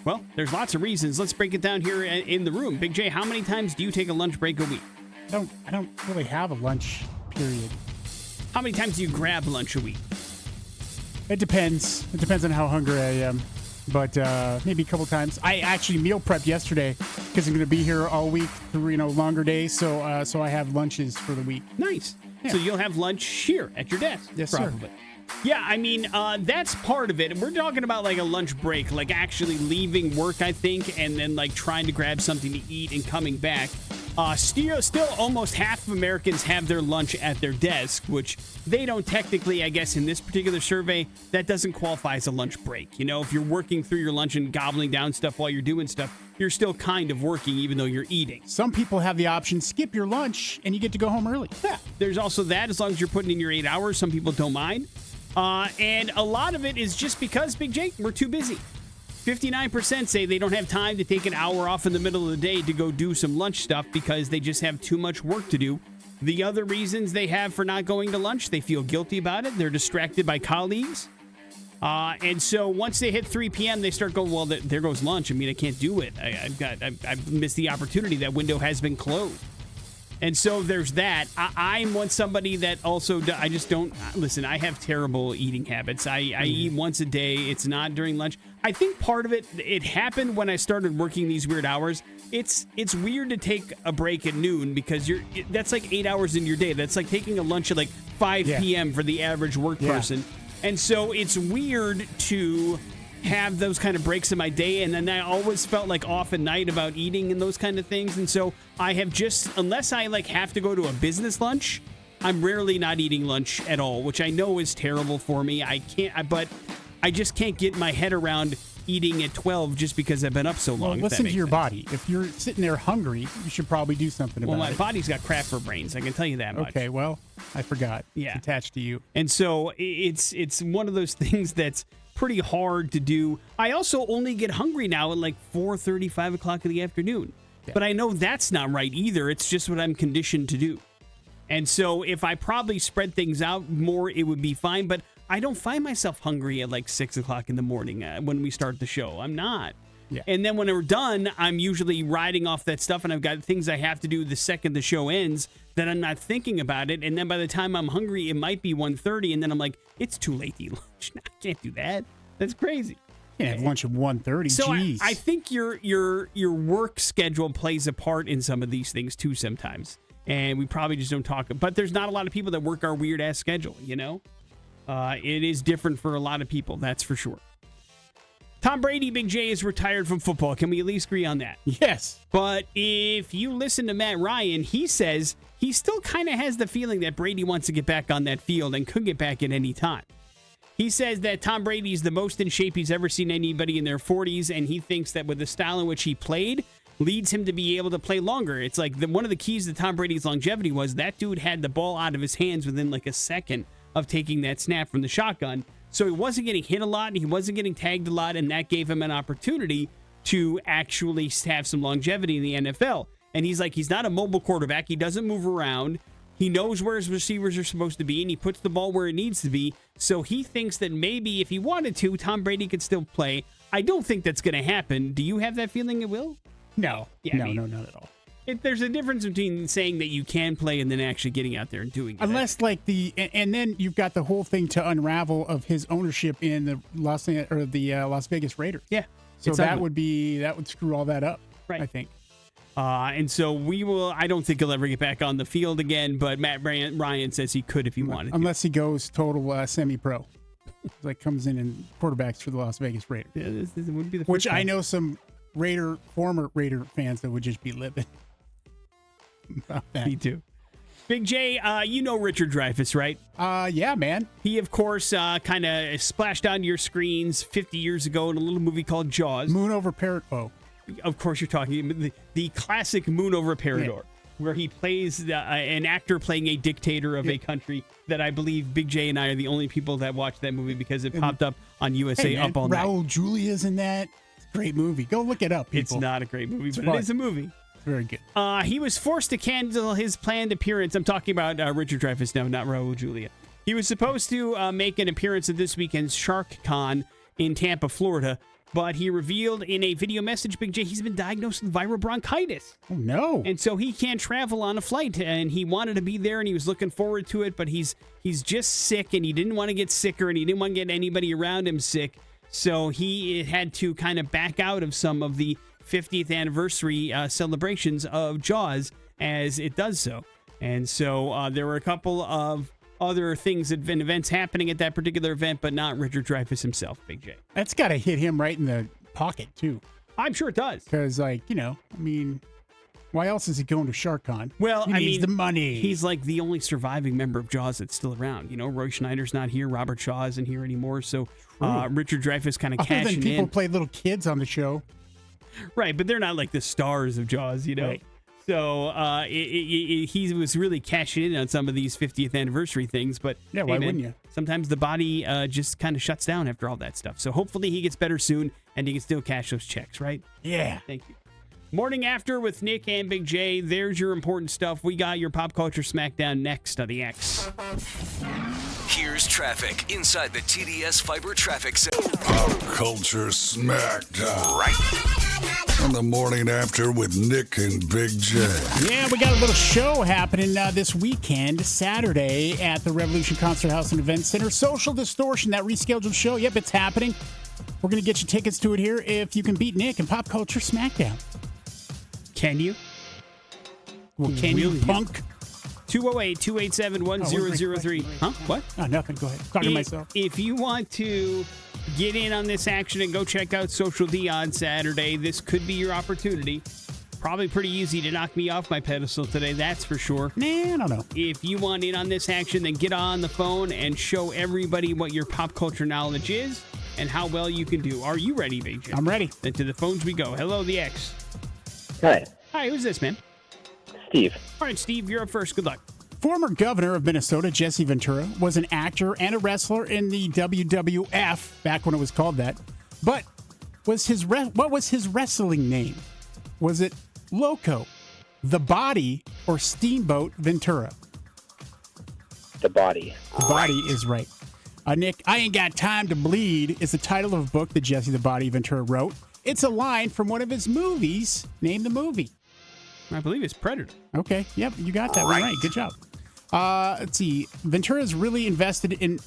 Well, there's lots of reasons. Let's break it down here in the room. Big J, how many times do you take a lunch break a week? I don't really have a lunch period. How many times do you grab lunch a week? It depends. It depends on how hungry I am. But maybe a couple times. I actually meal prepped yesterday because I'm going to be here all week through longer days. So I have lunches for the week. Nice. Yeah. So you'll have lunch here at your desk. Yes, probably. sir. Yeah, that's part of it. We're talking about like a lunch break, like actually leaving work, I think, and then like trying to grab something to eat and coming back. Still almost half of Americans have their lunch at their desk, which they don't technically, I guess, in this particular survey, that doesn't qualify as a lunch break. If you're working through your lunch and gobbling down stuff while you're doing stuff, you're still kind of working even though you're eating. Some people have the option, skip your lunch, and you get to go home early. Yeah, there's also that, as long as you're putting in your 8 hours. Some people don't mind. And a lot of it is just because, Big Jake, we're too busy. 59% say they don't have time to take an hour off in the middle of the day to go do some lunch stuff because they just have too much work to do. The other reasons they have for not going to lunch, they feel guilty about it. They're distracted by colleagues. And so once they hit 3 p.m., they start going, well, there goes lunch. I can't do it. I've missed the opportunity. That window has been closed. And so there's that. I'm somebody that also, I just don't, listen, I have terrible eating habits. I eat once a day. It's not during lunch. I think part of it happened when I started working these weird hours. It's weird to take a break at noon because that's like 8 hours in your day. That's like taking a lunch at like 5 p.m. for the average work person. And so it's weird to have those kind of breaks in my day, and then I always felt like off at night about eating and those kind of things. And so I have unless I like have to go to a business lunch, I'm rarely not eating lunch at all, which I know is terrible for me. But I just can't get my head around eating at 12 just because I've been up so long. Well, listen to your body. If you're sitting there hungry, you should probably do something about it. Well, my body's got crap for brains. I can tell you that much. Okay, well, I forgot. Yeah. It's attached to you. And so it's one of those things that's pretty hard to do. I also only get hungry now at like 4:30, 5 o'clock in the afternoon. Yeah. But I know that's not right either. It's just what I'm conditioned to do. And so if I probably spread things out more, it would be fine. But I don't find myself hungry at like 6 o'clock in the morning when we start the show. I'm not. Yeah. And then when we're done, I'm usually riding off that stuff and I've got things I have to do the second the show ends that I'm not thinking about it. And then by the time I'm hungry, it might be 1:30. And then I'm like, it's too late to eat lunch. I can't do that. That's crazy. You can't have lunch at 1:30. So Jeez. I think your work schedule plays a part in some of these things too sometimes. And we probably just don't talk. But there's not a lot of people that work our weird ass schedule, It is different for a lot of people, that's for sure. Tom Brady, Big J, is retired from football. Can we at least agree on that? Yes. But if you listen to Matt Ryan, he says he still kind of has the feeling that Brady wants to get back on that field and could get back at any time. He says that Tom Brady is the most in shape he's ever seen anybody in their 40s, and he thinks that with the style in which he played, leads him to be able to play longer. It's like one of the keys to Tom Brady's longevity was that dude had the ball out of his hands within like a second of taking that snap from the shotgun. So he wasn't getting hit a lot, and he wasn't getting tagged a lot, and that gave him an opportunity to actually have some longevity in the NFL. And he's not a mobile quarterback. He doesn't move around. He knows where his receivers are supposed to be, and he puts the ball where it needs to be. So he thinks that maybe if he wanted to, Tom Brady could still play. I don't think that's going to happen. Do you have that feeling it will? No. Yeah, no, not at all. There's a difference between saying that you can play and then actually getting out there and doing it. Unless and then you've got the whole thing to unravel of his ownership in the Las Vegas Raiders. Yeah. So that would screw all that up. Right. I think. And so I don't think he'll ever get back on the field again, but Matt Ryan says he could if he wanted to. Unless he goes total semi-pro. Like comes in and quarterbacks for the Las Vegas Raiders. Yeah, this wouldn't be the first Which time. I know some former Raider fans that would just be livid about that. Me too. Big J, you know Richard Dreyfuss, right? Yeah, man. He, of course, kind of splashed onto your screens 50 years ago in a little movie called Jaws. Moon over Parrot. Oh. Of course, you're talking the classic Moon over Parador, where he plays an actor playing a dictator of a country that I believe Big J and I are the only people that watched that movie because it popped up on USA Up All Night. Raul Julia's in that. It's a great movie. Go look it up, people. It's not a great movie, but fun. it is a movie. It's very good. He was forced to cancel his planned appearance. I'm talking about Richard Dreyfuss now, not Raul Julia. He was supposed to make an appearance at this weekend's Shark Con in Tampa, Florida, but he revealed in a video message, Big J, he's been diagnosed with viral bronchitis. Oh, no. And so he can't travel on a flight, and he wanted to be there, and he was looking forward to it, but he's just sick, and he didn't want to get sicker, and he didn't want to get anybody around him sick. So he had to kind of back out of some of the 50th anniversary celebrations of Jaws as it does so. And so there were a couple of other things, events happening at that particular event, but not Richard Dreyfuss himself, Big J. That's got to hit him right in the pocket, too. I'm sure it does. Because, why else is he going to SharkCon? Well, he needs the money. He's like the only surviving member of Jaws that's still around. Roy Schneider's not here. Robert Shaw isn't here anymore. So Richard Dreyfuss kind of cashing in. People play little kids on the show. Right, but they're not like the stars of Jaws, Right. So he was really cashing in on some of these 50th anniversary things. But yeah, why wouldn't you? Sometimes the body just kind of shuts down after all that stuff. So hopefully he gets better soon and he can still cash those checks, right? Yeah. Thank you. Morning After with Nick and Big J. There's your important stuff. We got your pop culture smackdown next on the X. Here's traffic inside the TDS Fiber Traffic Center. Pop Culture Smackdown. Right. On the Morning After with Nick and Big J. Yeah, we got a little show happening this weekend, Saturday, at the Revolution Concert House and Event Center. Social Distortion, that rescheduled show. Yep, it's happening. We're going to get you tickets to it here if you can beat Nick and Pop Culture Smackdown. Can you? Well, can you, punk? 208-287-1003. Huh? What? Oh, nothing. Go ahead. Talking to myself. If you want to get in on this action and go check out Social D on Saturday, this could be your opportunity. Probably pretty easy to knock me off my pedestal today, that's for sure. Nah, I don't know. If you want in on this action, then get on the phone and show everybody what your pop culture knowledge is and how well you can do. Are you ready, Big J? I'm ready. Then to the phones we go. Hello, the X. Hi. Hi, who's this, man? Steve. All right, Steve, you're up first. Good luck. Former governor of Minnesota, Jesse Ventura, was an actor and a wrestler in the WWF, back when it was called that. But what was his wrestling name? Was it Loco, The Body, or Steamboat Ventura? The Body. The Body is right. Nick, I Ain't Got Time to Bleed is the title of a book that Jesse the Body Ventura wrote. It's a line from one of his movies. Name the movie. I believe it's Predator. Okay. Yep, you got that one right. Good job. Let's see. Ventura's really invested in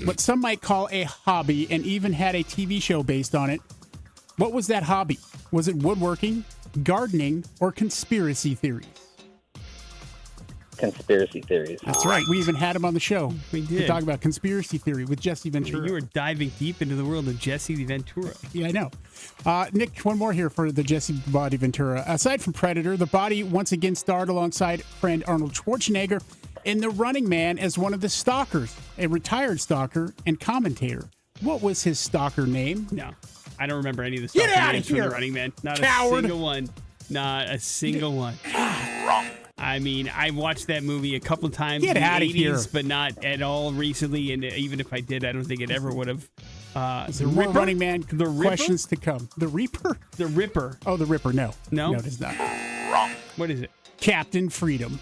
what some might call a hobby and even had a TV show based on it. What was that hobby? Was it woodworking, gardening, or conspiracy theories? Conspiracy theories. That's right. We even had him on the show. We did. To talk about conspiracy theory with Jesse Ventura. You were diving deep into the world of Jesse Ventura. Yeah, I know. Nick, one more here for the Jesse the Body Ventura. Aside from Predator, the Body once again starred alongside friend Arnold Schwarzenegger in The Running Man as one of the stalkers, a retired stalker and commentator. What was his stalker name? No, I don't remember any of the Get stalker outta names from here, The Running Man. Not coward. a single one. Not a single one. I mean, I watched that movie a couple times Get in the outta 80s, here. but not at all recently. And even if I did, I don't think it ever would have. Is there more Running Man The Ripper? questions to come? The Reaper? The Ripper. Oh, the Ripper. No. No? No, it is not. What is it? Captain Freedom.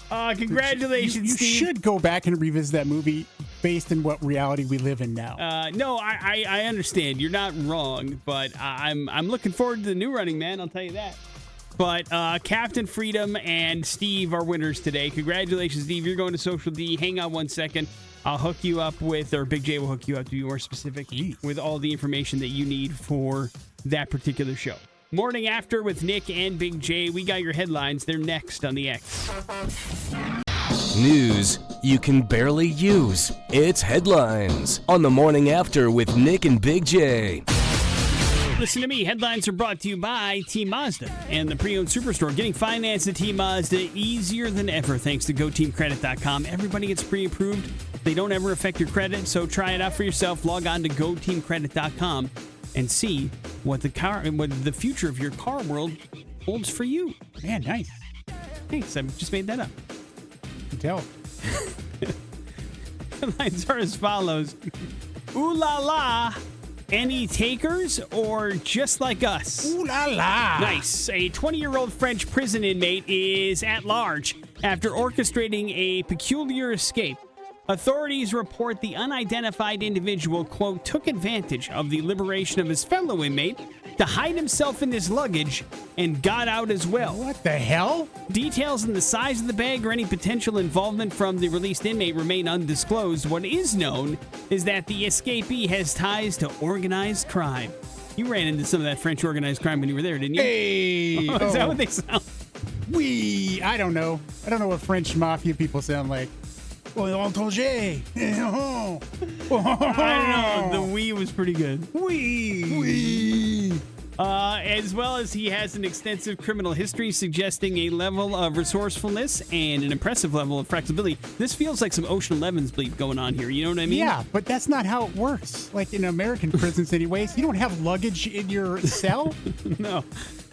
Congratulations, You Steve. should go back and revisit that movie based on what reality we live in now. No, I understand. You're not wrong, but I'm looking forward to the new Running Man. I'll tell you that. But Captain Freedom and Steve are winners today. Congratulations, Steve. You're going to Social D. Hang on 1 second. I'll hook you up with, or Big J will hook you up to be more specific with all the information that you need for that particular show. Morning After with Nick and Big J. We got your headlines. They're next on the X. News you can barely use. It's headlines on the Morning After with Nick and Big J. Listen to me. Headlines are brought to you by Team Mazda and the pre-owned superstore. Getting financed at Team Mazda easier than ever thanks to GoTeamCredit.com. Everybody gets pre-approved. They don't ever affect your credit, so try it out for yourself. Log on to GoTeamCredit.com and see what the future of your car world holds for you. Man, nice. Thanks. I just made that up. You can tell. Headlines are as follows. Ooh la la. Any takers or just like us? Ooh la la. Nice. A 20-year-old French prison inmate is at large after orchestrating a peculiar escape. Authorities report the unidentified individual, quote, took advantage of the liberation of his fellow inmate to hide himself in his luggage and got out as well. What the hell? Details on the size of the bag or any potential involvement from the released inmate remain undisclosed. What is known is that the escapee has ties to organized crime. You ran into some of that French organized crime when you were there, didn't you? Hey. Is that what they sound? I don't know. I don't know what French mafia people sound like. I don't know. The Wii was pretty good. As well as he has an extensive criminal history suggesting a level of resourcefulness and an impressive level of flexibility. This feels like some Ocean Eleven's bleep going on here. You know what I mean? Yeah, but that's not how it works. Like in American prisons anyways. You don't have luggage in your cell.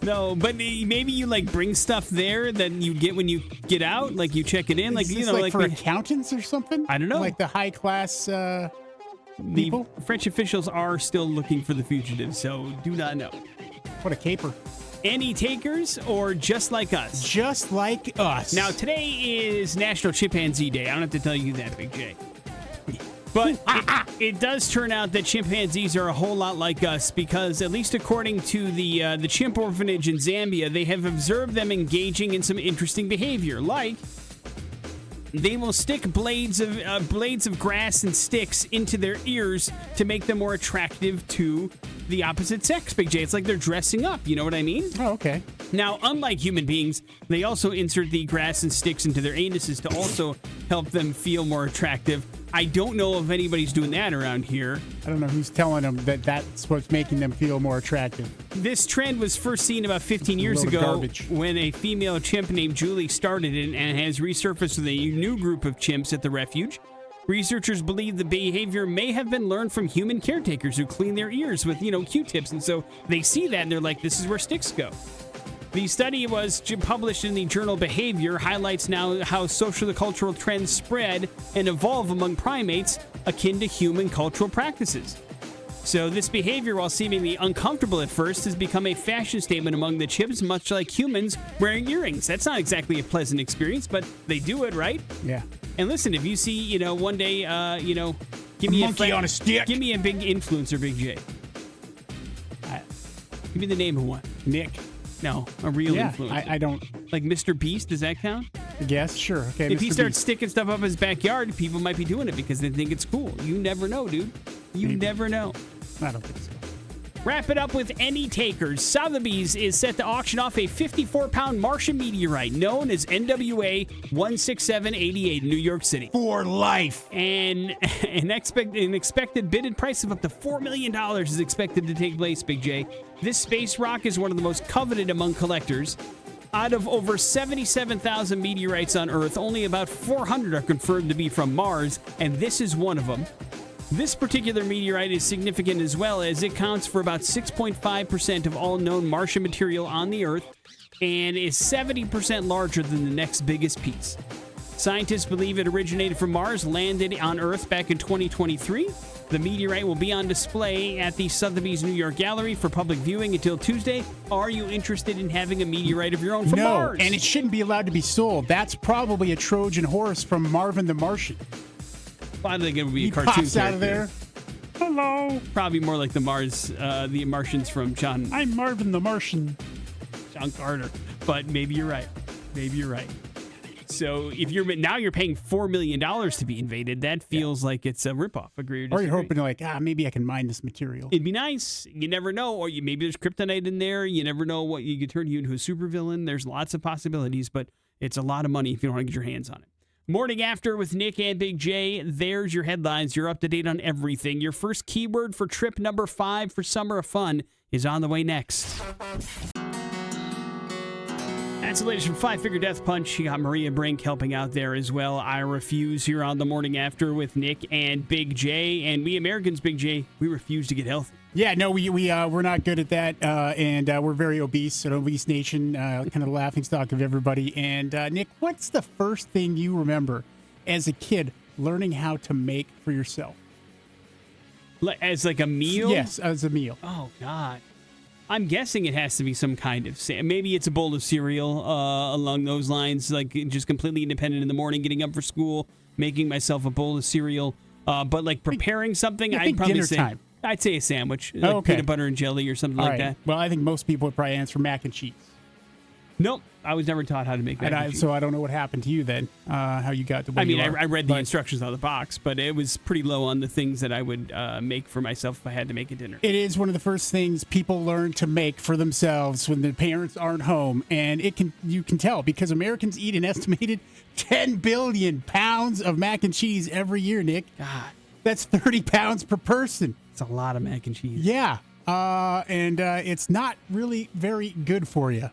No, but maybe you like bring stuff there that you get when you get out. Like you check it in. Like, Is you this know, like like for accountants or something? I don't know. Like the high class people? The French officials are still looking for the fugitive, so do not know. What a caper. Any takers or just like us? Just like us. Now, today is National Chimpanzee Day. I don't have to tell you that, Big J. But it does turn out that chimpanzees are a whole lot like us because, at least according to the chimp orphanage in Zambia, they have observed them engaging in some interesting behavior, like they will stick blades of grass and sticks into their ears to make them more attractive to the opposite sex, Big J. It's like they're dressing up. You know what I mean? Oh, okay. Now, unlike human beings, they also insert the grass and sticks into their anuses to also help them feel more attractive. I don't know if anybody's doing that around here. I don't know who's telling them that that's what's making them feel more attractive. This trend was first seen about 15 years Load of ago garbage. when a female chimp named Julie started it and has resurfaced with a new group of chimps at the refuge. Researchers believe the behavior may have been learned from human caretakers who clean their ears with, Q-tips. And so they see that and they're like, this is where sticks go. The study was published in the journal Behavior, highlights now how social and cultural trends spread and evolve among primates akin to human cultural practices. So this behavior, while seemingly uncomfortable at first, has become a fashion statement among the chimps, much like humans wearing earrings. That's not exactly a pleasant experience, but they do it, right? Yeah. And listen, if you see, one day, give me monkey on a stick. Give me a big influencer, Big J. Give me the name of one. Nick. No, a real influencer. I don't Like Mr. Beast, does that count? guess. Sure. Okay. If he Mr. starts Beast. sticking stuff up his backyard, people might be doing it because they think it's cool. You never know, dude. You never know. I don't think so. Wrap it up with any takers. Sotheby's is set to auction off a 54-pound Martian meteorite known as NWA 16788 in New York City. For life. And an expected bidded price of up to $4 million is expected to take place, Big J. This space rock is one of the most coveted among collectors. Out of over 77,000 meteorites on Earth, only about 400 are confirmed to be from Mars, and this is one of them. This particular meteorite is significant as well, as it counts for about 6.5% of all known Martian material on the Earth and is 70% larger than the next biggest piece. Scientists believe it originated from Mars, landed on Earth back in 2023. The meteorite will be on display at the Sotheby's New York Gallery for public viewing until Tuesday. Are you interested in having a meteorite of your own from Mars? No, and it shouldn't be allowed to be sold. That's probably a Trojan horse from Marvin the Martian. I think it would be He a cartoon pops out of character. there. Hello, Probably more like the Martians from John I'm Marvin the Martian. Carter. But maybe you're right. Maybe you're right. So if you're paying $4 million to be invaded, that feels like it's a ripoff. Agree or Or disagree? you're hoping like, maybe I can mine this material. It'd be nice. You never know. Or maybe there's kryptonite in there. You never know what you could turn you into a supervillain. There's lots of possibilities, but it's a lot of money if you don't want to get your hands on it. Morning After with Nick and Big J. There's your headlines. You're up to date on everything. Your first keyword for trip number 5 for Summer of Fun is on the way next. That's the latest from Five Finger Death Punch. You got Maria Brink helping out there as well. I Refuse here on the Morning After with Nick and Big J. And we Americans, Big J, we refuse to get healthy. Yeah, no, we're not good at that, and we're very obese, an obese nation, kind of the laughing stock of everybody. And Nick, what's the first thing you remember as a kid learning how to make for yourself? As like a meal? Yes, as a meal. Oh, God. I'm guessing it has to be some kind of, maybe it's a bowl of cereal along those lines, like just completely independent in the morning, getting up for school, making myself a bowl of cereal. But like preparing something, I I'd think probably dinner say, time. I'd say a sandwich, like okay. peanut butter and jelly or something All like right. that. Well, I think most people would probably answer mac and cheese. Nope, I was never taught how to make mac and cheese. So I don't know what happened to you then, how you got to where you are. I read the But instructions on the box, but it was pretty low on the things that I would make for myself if I had to make a dinner. It is one of the first things people learn to make for themselves when their parents aren't home, and you can tell because Americans eat an estimated 10 billion pounds of mac and cheese every year, Nick. God, That's 30 pounds per person. it's a lot of mac and cheese. Yeah. And it's not really very good for you.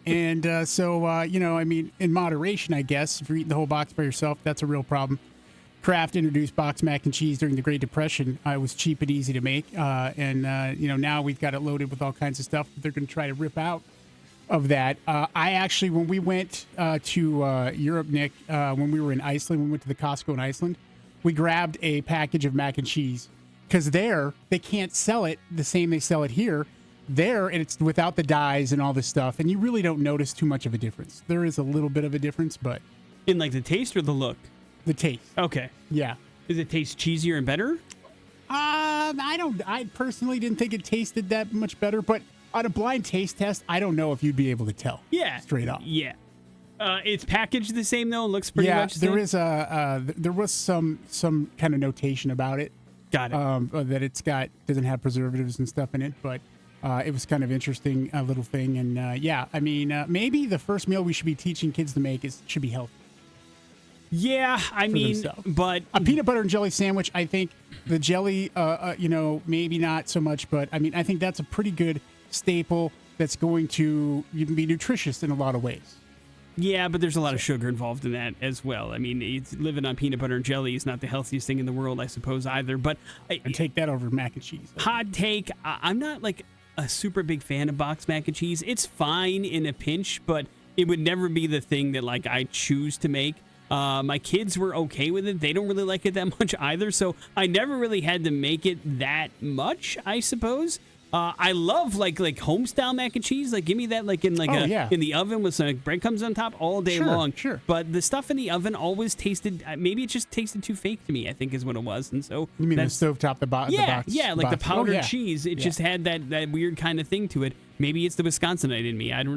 And so, I mean, in moderation, I guess, if you're eating the whole box by yourself, that's a real problem. Kraft introduced boxed mac and cheese during the Great Depression. It was cheap and easy to make. Now we've got it loaded with all kinds of stuff that they're going to try to rip out of that. I actually, when we went to Europe, Nick, when we were in Iceland, we went to the Costco in Iceland, we grabbed a package of mac and cheese. Because there, they can't sell it the same they sell it here. There, and it's without the dyes and all this stuff, and you really don't notice too much of a difference. There is a little bit of a difference, but In like the taste or the look? the taste, Okay. yeah. Does it taste cheesier and better? I personally didn't think it tasted that much better, but on a blind taste test, I don't know if you'd be able to tell. Yeah. Straight up. Yeah. It's packaged the same though. It looks pretty Yeah, much the there same. there was some kind of notation about it. Got it. That doesn't have preservatives and stuff in it, but it was kind of interesting, a little thing. And maybe the first meal we should be teaching kids to make should be healthy. Yeah, I mean, themselves. but A peanut butter and jelly sandwich, I think the jelly, maybe not so much, but I mean, I think that's a pretty good staple that's going to even be nutritious in a lot of ways. yeah, but there's a lot of sugar involved in that as well. I mean, living on peanut butter and jelly is not the healthiest thing in the world, I suppose, either. But And take that over mac and cheese. hot take, I'm not like a super big fan of boxed mac and cheese. It's fine in a pinch, but it would never be the thing that like I choose to make. My kids were okay with it. They don't really like it that much either, so I never really had to make it that much, I suppose. I love like home style mac and cheese. Like give me that in in the oven with some breadcrumbs on top all day long. Sure. But the stuff in the oven always tasted. Maybe it just tasted too fake to me, I think is what it was. And so You mean the that's- stovetop, the box? yeah, the box, yeah, like the box. powdered Oh, yeah. cheese. It just had that weird kind of thing to it. Maybe it's the Wisconsinite in me. I don't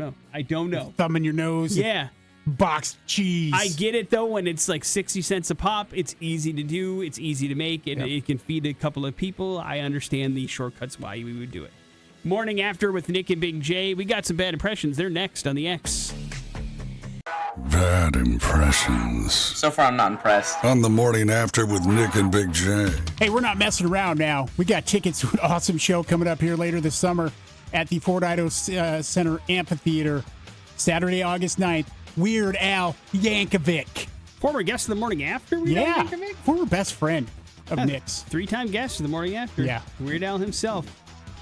know. Thumb in your nose. Yeah. Boxed cheese. I get it though when it's like 60 cents a pop. It's easy to do. It's easy to make. It can feed a couple of people. I understand the shortcuts why we would do it. Morning After with Nick and Big J. We got some bad impressions. They're next on the X. Bad impressions. So far, I'm not impressed. On the Morning After with Nick and Big J. Hey, we're not messing around now. We got tickets to an awesome show coming up here later this summer at the Fort Idaho Center Amphitheater, Saturday, August 9th. Weird Al Yankovic. Former guest of the Morning After? Yeah, former best friend. of Nick's. 3-time guest of the morning after. Yeah. Weird Al himself.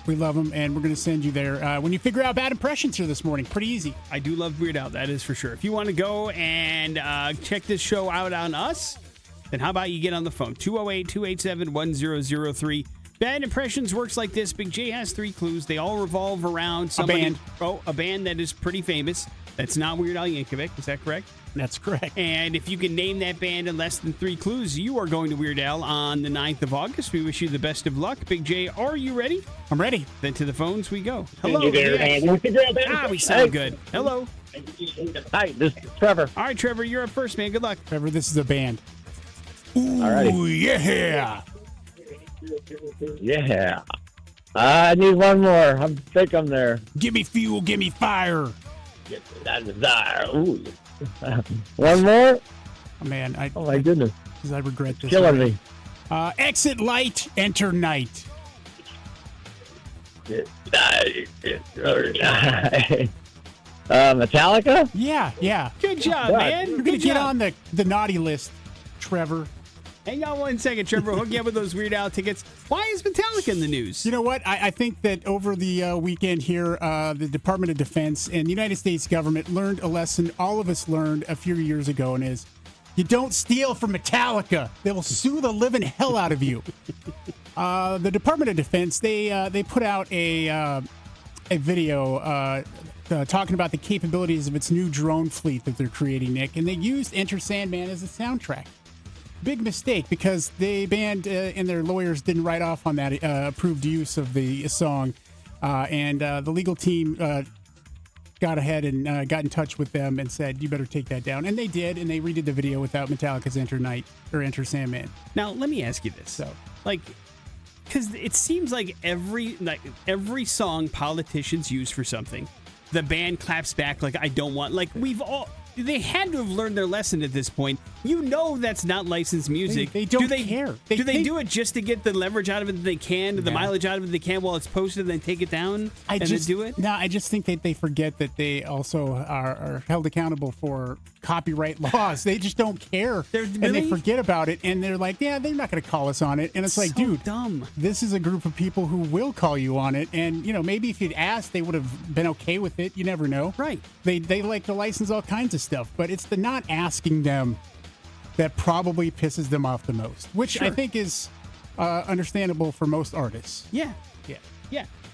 We love him, and we're going to send you there when you figure out bad impressions here this morning. Pretty easy. I do love Weird Al, that is for sure. If you want to go and check this show out on us, then how about you get on the phone? 208-287-1003. Bad impressions works like this. Big J has 3 clues. They all revolve around somebody. A band. Oh, a band that is pretty famous. That's not Weird Al Yankovic. Is that correct? That's correct. And if you can name that band in less than 3 clues, you are going to Weird Al on the 9th of August. We wish you the best of luck. Big J, are you ready? I'm ready. Then to the phones we go. Hello. We sound good. Hello. Hi, this is Trevor. All right, Trevor, you're up first, man. Good luck. Trevor, this is a band. Ooh, Alrighty. yeah. Yeah. I need one more. I think I'm there. Give me fuel, give me fire. That desire. Ooh. One more? Oh, man, Oh, my goodness. I regret this. Killing already. me. Exit light, enter night. Metallica? Yeah. Good job, God. man. You're going to Good get job. on the naughty list, Trevor. Hang on one second, Trevor. We'll hook you up with those Weird Al tickets. Why is Metallica in the news? You know what? I think that over the weekend here, the Department of Defense and the United States government learned a lesson all of us learned a few years ago, and is you don't steal from Metallica. They will sue the living hell out of you. The Department of Defense, they put out a video talking about the capabilities of its new drone fleet that they're creating, Nick, and they used Enter Sandman as a soundtrack. Big mistake, because the band and their lawyers didn't write off on that approved use of the song, and the legal team got ahead and got in touch with them and said, you better take that down, and they did, and they redid the video without Metallica's Enter Sandman. Now, let me ask you this. So, because it seems like every song politicians use for something, the band claps back like, I don't want, they had to have learned their lesson at this point. You know that's not licensed music. They don't care. Do they do it just to get the leverage out of it that they can, the mileage out of it they can while it's posted, and then take it down and then do it? No, I just think that they forget that they also are held accountable for copyright laws. They just don't care. And they forget about it, and they're like, yeah, they're not going to call us on it. And it's like, so dude, dumb. This is a group of people who will call you on it. And, maybe if you'd asked, they would have been okay with it. You never know. Right. They like to license all kinds of stuff, but it's the not asking them that probably pisses them off the most, which Sure. I think is understandable for most artists. Yeah.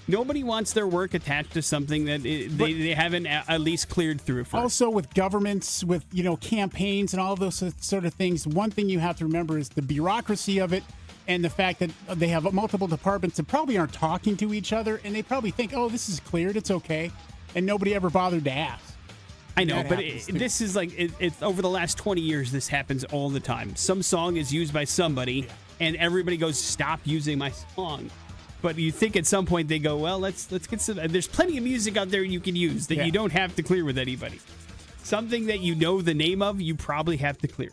Nobody wants their work attached to something that they haven't at least cleared through first. Also, with governments, with campaigns and all of those sort of things, one thing you have to remember is the bureaucracy of it, and the fact that they have multiple departments that probably aren't talking to each other, and they probably think, oh, this is cleared, it's okay, and nobody ever bothered to ask. I know, That but happens, too. this is it's over the last 20 years, this happens all the time. Some song is used by somebody, and everybody goes, stop using my song. But you think at some point they go, well, let's get some. There's plenty of music out there you can use that you don't have to clear with anybody. Something that you know the name of, you probably have to clear.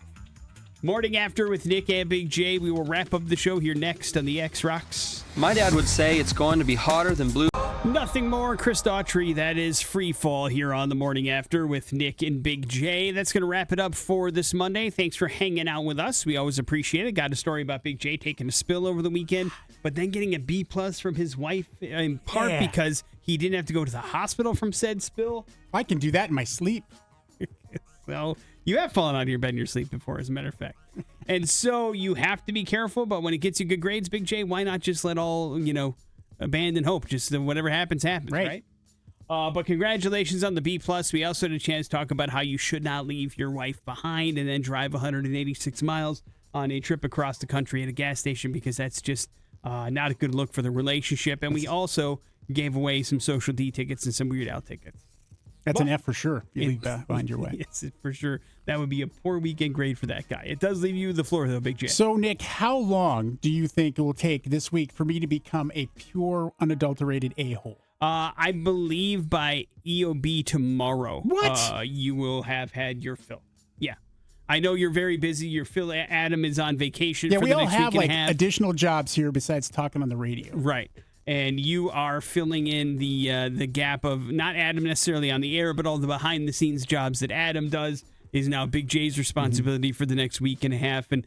Morning After with Nick and Big J. We will wrap up the show here next on the X Rocks. My dad would say it's going to be hotter than blue. Nothing more, Chris Daughtry. That is Free Fall here on the Morning After with Nick and Big J. That's going to wrap it up for this Monday. Thanks for hanging out with us. We always appreciate it. Got a story about Big J taking a spill over the weekend, but then getting a B+ from his wife in part because he didn't have to go to the hospital from said spill. I can do that in my sleep. Well, you have fallen out of your bed in your sleep before, as a matter of fact. And so you have to be careful, but when it gets you good grades, Big J, why not just let all, abandon hope? Just whatever happens, right? But congratulations on the B+. We also had a chance to talk about how you should not leave your wife behind and then drive 186 miles on a trip across the country at a gas station, because that's just not a good look for the relationship. And we also gave away some Social D tickets and some Weird Al tickets. That's an F for sure. You leave behind your wife. Yes, for sure. That would be a poor weekend grade for that guy. It does leave you the floor, though, Big J. So, Nick, how long do you think it will take this week for me to become a pure, unadulterated a-hole? I believe by EOB tomorrow, What? You will have had your fill. Yeah. I know you're very busy. Your Phil Adam is on vacation Yeah, for we the all next have week and a half. additional jobs here besides talking on the radio. Right. And you are filling in the gap of not Adam necessarily on the air, but all the behind-the-scenes jobs that Adam does. is now Big J's responsibility for the next week and a half. And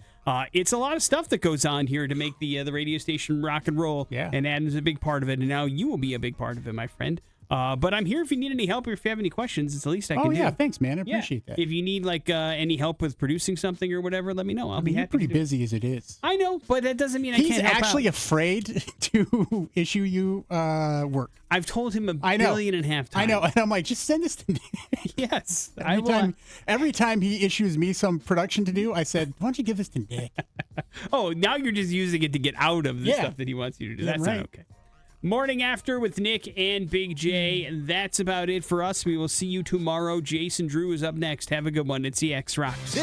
it's a lot of stuff that goes on here to make the radio station rock and roll. Yeah. And Adam's a big part of it. And now you will be a big part of it, my friend. But I'm here if you need any help or if you have any questions. It's the least I can do. Oh, yeah. Thanks, man. I appreciate that. If you need any help with producing something or whatever, let me know. I'll be happy. You're pretty to do it. busy as it is. I know, but that doesn't mean I He's can't help actually out. afraid to issue you work. I've told him a billion and a half times. I know. And I'm like, just send this to me. Yes. Every time he issues me some production to do, I said, why don't you give this to Nick? Oh, now you're just using it to get out of the Yeah. stuff that he wants you to do. Yeah, That's right. not okay. Morning After with Nick and Big J. And that's about it for us. We will see you tomorrow. Jason Drew is up next. Have a good one. It's the X Rocks.